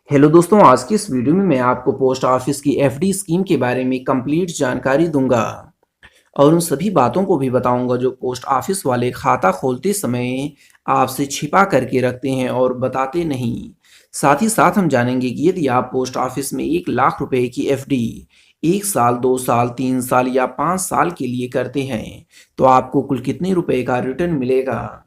Hello दोस्तों, आज की इस वीडियो में मैं आपको पोस्ट ऑफिस की एफडी स्कीम के बारे में कंप्लीट जानकारी दूंगा और उन सभी बातों को भी बताऊंगा जो पोस्ट ऑफिस वाले खाता खोलते समय आपसे छिपा करके रखते हैं और बताते नहीं। साथ ही साथ हम जानेंगे कि यदि आप पोस्ट ऑफिस में 1 लाख रुपए की एफडी 1 साल, 2 साल, 3 साल या 5 साल के लिए करते हैं तो आपको कुल कितने रुपए का रिटर्न मिलेगा।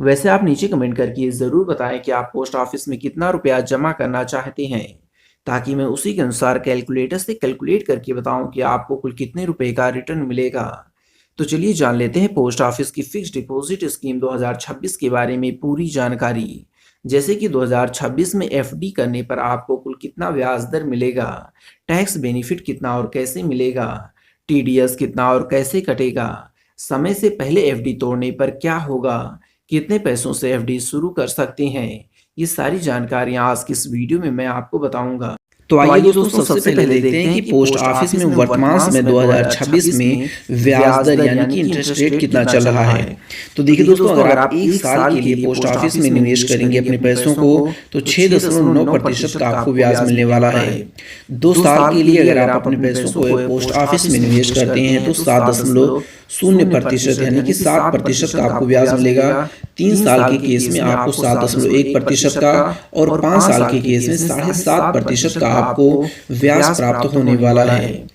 वैसे आप नीचे कमेंट करके ज़रूर बताएं कि आप पोस्ट ऑफिस में कितना रुपया जमा करना चाहते हैं, ताकि मैं उसी के अनुसार कैलकुलेटर से कैलकुलेट करके बताऊं कि आपको कुल कितने रुपए का रिटर्न मिलेगा। तो चलिए जान लेते हैं पोस्ट ऑफिस की फिक्स्ड डिपॉजिट स्कीम 2026 के बारे में पूरी जानकारी। जैसे कि 2026 में एफडी करने पर आपको कुल कितना ब्याज दर मिलेगा, टैक्स बेनिफिट कितना और कैसे मिलेगा, टीडीएस कितना और कैसे कटेगा, समय से पहले एफडी तोड़ने पर क्या होगा, कितने पैसों से एफडी शुरू कर सकते हैं, ये सारी जानकारियां आज की इस वीडियो में मैं आपको बताऊंगा। तो आइए दोस्तों, सबसे पहले देखते हैं कि पोस्ट ऑफिस में वर्तमान समय 2026 में ब्याज दर यानी कि इंटरेस्ट रेट कितना चल रहा है। तो देखिए दोस्तों, अगर आप 1 साल के लिए पोस्ट ऑफिस में निवेश करेंगे अपने पैसों को तो 6.9% का आपको ब्याज मिलने वाला है। 2 साल के लिए अगर आप अपने पैसों को पोस्ट ऑफिस में निवेश करते हैं तो 7.0% यानी कि 7% का आपको ब्याज मिलेगा। 3 साल के केस में आपको 7.1% का और 5 साल के केस में 7.5% का आपको ब्याज प्राप्त होने वाला है।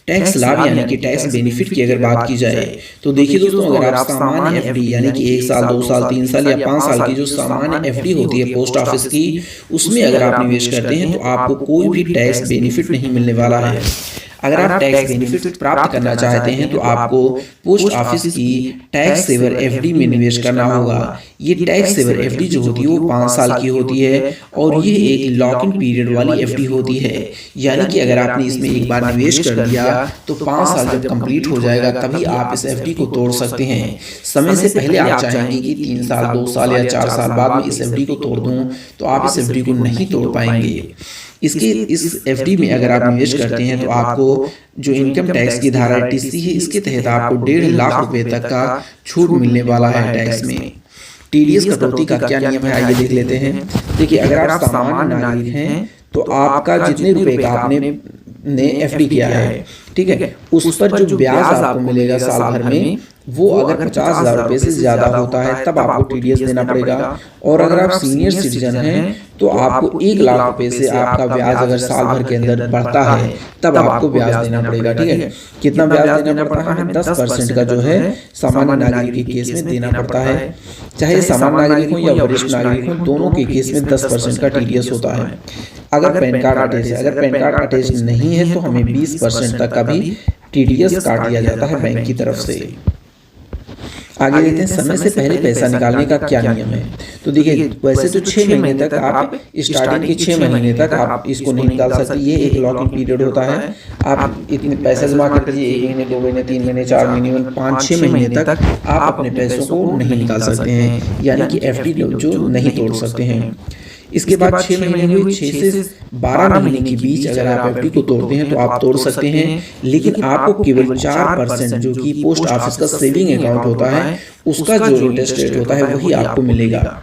टैक्स लाभ यानी कि टैक्स बेनिफिट की अगर बात की जाए तो देखिए दोस्तों, अगर आप सामान्य एफडी यानी कि 1 साल, 2 साल, 3 साल या 5 साल की जो सामान्य एफडी होती है पोस्ट ऑफिस की, उसमें अगर आप निवेश करते हैं तो आपको कोई भी टैक्स बेनिफिट नहीं मिलने वाला है। अगर आप टैक्स बेनिफिट प्राप्त करना चाहते हैं तो आपको पोस्ट ऑफिस की टैक्स सेवर एफडी में निवेश करना होगा। ये टैक्स सेवर एफडी जो होती है वो 5 साल की होती है और ये एक लॉक इन पीरियड वाली एफडी होती है। यानी कि अगर आपने इसमें एक बार निवेश कर दिया तो 5 साल जब कंप्लीट हो जाएगा तभी आप इस एफडी को तोड़ सकते हैं। समय से पहले आप चाहेंगे कि 3 साल, 2 साल या 4 साल बाद में इस एफडी को तोड़ दूं तो आप इस एफडी को नहीं तोड़ पाएंगे। इस एफडी में अगर आप निवेश करते हैं तो आपको जो इनकम टैक्स की धारा 80 है इसके तहत आपको 1.5 लाख रुपए तक का छूट मिलने वाला है टैक्स में। टीडीएस कटौती का क्या नियम है आइए देख लेते हैं। देखिए, अगर आप सामान्य नागरिक हैं तो आपका जितने रुपए का आपने एफडी किया है, ठीक है, उस पर जो ब्याज आपको मिलेगा साल भर में वो अगर 50,000 रुपये से ज़्यादा होता है तब आपको टीडीएस देना पड़ेगा। और अगर आप सीनियर सिटीजन हैं तो आपको 1 लाख रुपये से आपका ब्याज अगर साल भर के अंदर बढ़ता है तब आपको ब्याज देना पड़ेगा। ठीक है, कितना ब्याज देना पड़ता है? 10% का जो है सामान्य नागरिक के केस में देना पड़ता है। चाहे सामान्य नागरिक हो या वरिष्ठ नागरिक हो, दोनों के केस में 10% का टीडीएस होता है। अगर पैन कार्ड अटैच है, अगर पैन कार्ड अटैच नहीं है तो हमें 20% तक का भी टीडीएस काट दिया जाता है बैंक की तरफ से। आगे देखते हैं समय से पहले पैसा निकालने का क्या नियम है। तो देखिए, वैसे तो 6 महीने तक आप स्टार्टिंग के 6 महीने तक आप इसको नहीं निकाल सकते। ये एक लॉक इन पीरियड होता है। आप इतने पैसे जमा कर दीजिए, 1 महीने, 2 महीने, 3 महीने, 4 महीने, 5-6 महीने तक आप अपने पैसों को नहीं निकाल सकते हैं, यानी कि एफडी जो नहीं तोड़ सकते हैं। इसके बाद 6 महीने हुए, 6 से 12 महीने के बीच अगर आप एफडी को तोड़ते हैं तो आप तोड़ सकते हैं, लेकिन आपको केवल 4% जो कि पोस्ट ऑफिस का सेविंग अकाउंट होता है उसका जो इंटरेस्ट रेट होता है वही आपको मिलेगा।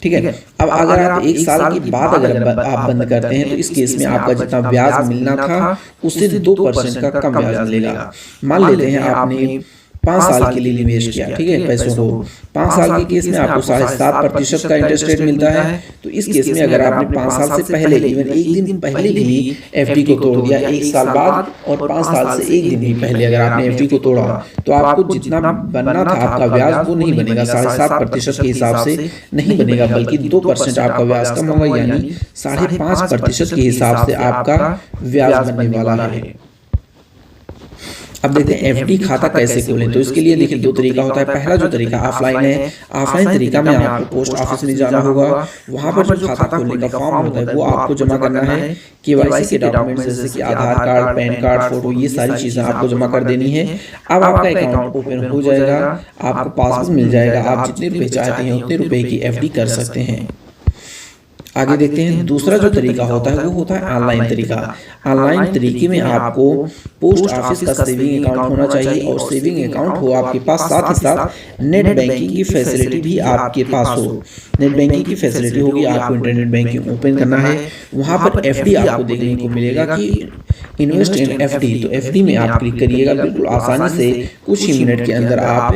ठीक है, अब अगर आप 1 साल के बाद अगर आप बंद करते हैं तो इस केस में आपका जितना ब्याज मिलना था उससे 2% का कम ब्याज मिलेगा। मान लेते हैं आपने 5 साल के लिए निवेश किया, ठीक है, पैसों को 5 साल के केस में आपको 7.5% का इंटरेस्ट रेट मिलता है। तो इस केस में अगर आपने 5 साल से पहले इवन 1 दिन पहले भी एफडी को तोड़ दिया, 1 साल बाद और 5 साल से 1 दिन भी पहले अगर आपने एफडी को तोड़ा तो आपको जितना बनना था आपका ब्याज वो नहीं बनेगा, 7.5% के हिसाब से नहीं बनेगा, बल्कि 2% आपका ब्याज कम होगा, यानी 5.5% के हिसाब से आपका ब्याज बनने वाला है। अब देखते हैं एफडी खाता कैसे खोलें। तो इसके लिए देखिए 2 तरीका होता है। पहला जो तरीका ऑफलाइन है, ऑफलाइन तरीका में आपको पोस्ट ऑफिस में जाना होगा। वहां पर जो खाता खोलने का फॉर्म होता है वो आपको जमा करना है। केवाईसी के डॉक्यूमेंट्स जैसे कि आधार कार्ड, पैन कार्ड, फोटो, ये सारी चीजें आपको जमा कर देनी है। अब आपका अकाउंट ओपन हो जाएगा, आपको पासबुक मिल जाएगा, आप जितने रुपए चाहते हैं उतने रुपए की एफडी कर सकते हैं। आगे देखते हैं दूसरा जो तरीका होता है वो होता है ऑनलाइन तरीका। ऑनलाइन तरीके में आपको पोस्ट ऑफिस का सेविंग अकाउंट होना चाहिए और सेविंग अकाउंट हो आपके पास, साथ ही साथ नेट बैंकिंग की फैसिलिटी भी आपके पास हो। नेट बैंकिंग की फैसिलिटी होगी, आपको इंटरनेट बैंकिंग ओपन करना है, वहाँ पर एफडी आपको देखने को मिलेगा कि इन्वेस्ट इन एफडी, तो एफडी में आप क्लिक करिएगा। बिल्कुल आसानी से कुछ ही मिनट के अंदर आप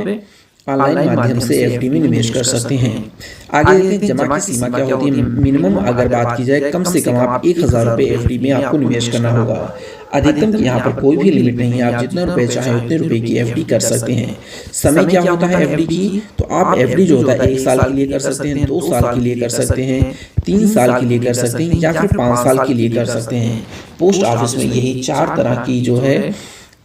ऑनलाइन माध्यम से एफडी में निवेश कर सकते हैं। आगे देखते हैं जमा की सीमा क्या होती है। मिनिमम अगर बात की जाए, कम से कम आप 1000 रुपये एफडी में आपको निवेश करना होगा। अधिकतम यहाँ पर कोई भी लिमिट नहीं है, आप जितने रुपए चाहें उतने रुपए की एफडी कर सकते हैं। समय क्या होता है एफडी की, तो आप एफडी जो होता है 1 साल के लिए कर सकते हैं, 2 साल के लिए कर सकते हैं, 3 साल के लिए कर सकते हैं या फिर 5 साल के लिए कर सकते हैं। पोस्ट ऑफिस में यही 4 तरह की जो है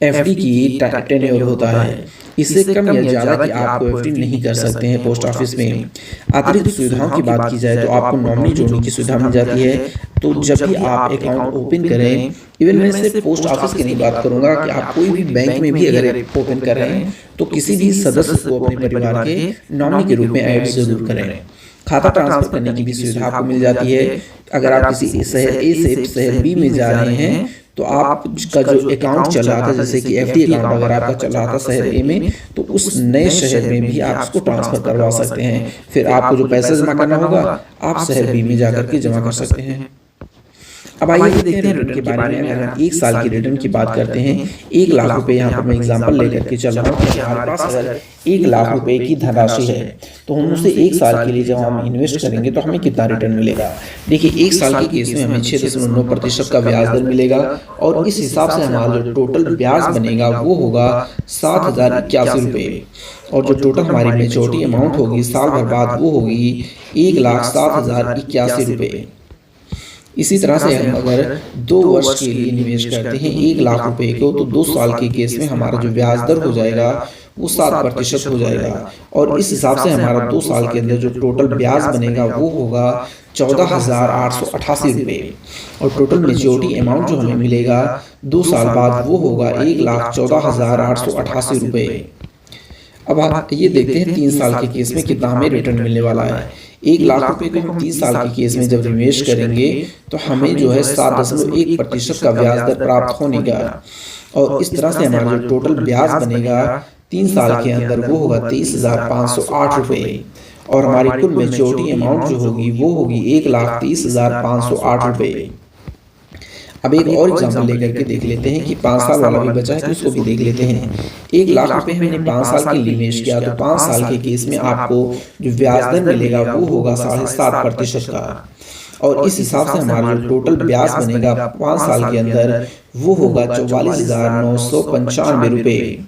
एफडी की टेन्योर होता है। इससे कम या ज़्यादा की आपको एफडी नहीं कर सकते हैं पोस्ट ऑफिस में। अतिरिक्त सुविधाओं की बात की जाए तो आपको नॉमिनी जोड़ने की सुविधा मिल जाती है। तो जब भी आप अकाउंट ओपन करें, इवन मैं सिर्फ पोस्ट ऑफिस की नहीं बात करूंगा कि आप कोई भी बैंक में भी अगर ओपन कर रहे हैं तो किसी भी सदस्य को अपने परिवार के नॉमिनी के रूप में ऐड जरूर करें। खाता ट्रांसफर करने की भी सुविधा आपको मिल जाती है। अगर आप किसी शहर ए से शहर बी में जा रहे हैं तो आपका जो अकाउंट चल रहा था, जैसे कि एफडी अकाउंट अगर आपका चल रहा था शहर ए में, तो उस नए शहर में भी आप उसको ट्रांसफर करवा सकते हैं। फिर आपको जो पैसा जमा करना होगा आप शहर बी में जाकर के जमा कर सकते हैं। अब आइए देखते हैं रिटर्न के बारे में। अगर हम 1 साल की रिटर्न की बात करते हैं, 1 लाख रुपए यहाँ पर मैं एग्जांपल लेकर के चल रहा हूँ कि हमारे पास अगर 1 लाख रुपए की धनराशि है तो हम उसे 1 साल के लिए जब हम इन्वेस्ट करेंगे तो हमें कितना रिटर्न मिलेगा। देखिए 1 साल के केस में हमें 6.9% का ब्याज दर मिलेगा और इस हिसाब से हमारा जो टोटल ब्याज बनेगा वो होगा 7,081 रुपये, और जो टोटल हमारी मेच्योरिटी अमाउंट होगी साल भर बाद वो होगी 1,07,081 रुपये। इसी तरह से हम अगर 2 वर्ष के लिए निवेश करते हैं 1 लाख रुपए को, तो 2 साल के केस में हमारा जो ब्याज दर हो जाएगा वो 7% हो जाएगा, और इस हिसाब से हमारा 2 साल के अंदर जो टोटल ब्याज बनेगा वो होगा 14,888 रुपये, और टोटल मेच्योरिटी अमाउंट जो हमें मिलेगा 2 साल बाद वो होगा 1,14,888 रुपये। अब आप ये देखते हैं 3 साल के केस में कितना हमें रिटर्न मिलने वाला है। 1 लाख रुपए को हम 3 साल के केस में जब निवेश करेंगे तो हमें जो है 7.1% का ब्याज दर प्राप्त होने का, और इस तरह से हमारा जो टोटल ब्याज बनेगा 3 साल के अंदर वो होगा 23,508 रुपये, और हमारी कुल मेच्योरिटी अमाउंट जो होगी वो होगी 1,30,508 रुपये। अब एक और एग्जाम्पल लेकर के देख लेते हैं कि 5 साल वाला भी बचा है तो उसको भी देख लेते हैं। 1 लाख रुपए हमने 5 साल के लिए निवेश किया तो 5 साल के केस में आपको जो ब्याज दर मिलेगा वो होगा 7.5% का, और इस हिसाब से हमारा जो टोटल ब्याज बनेगा 5 साल के अंदर वो होगा 44,995 रुपये,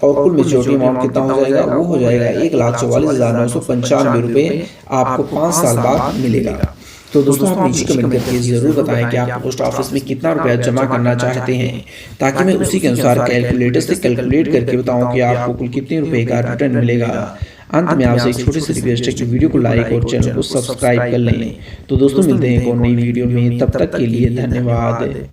और कुल मेच्योरिटी अमाउंट कितना हो जाएगा वो हो जाएगा 1,44,995 रुपये आपको 5 साल बाद मिलेगा। तो दोस्तों आप नीचे कमेंट करके जरूर बताएं कि आप पोस्ट ऑफिस में कितना रुपया जमा करना चाहते हैं, ताकि मैं उसी के अनुसार कैलकुलेटर से कैलकुलेट करके बताऊं कि आपको कुल कितने रुपए का रिटर्न मिलेगा। अंत में आपसे एक छोटी सी रिक्वेस्ट है कि वीडियो को लाइक और चैनल को सब्सक्राइब कर लें। तो दोस्तों मिलते हैं एक और नई वीडियो में, तब तक के लिए धन्यवाद।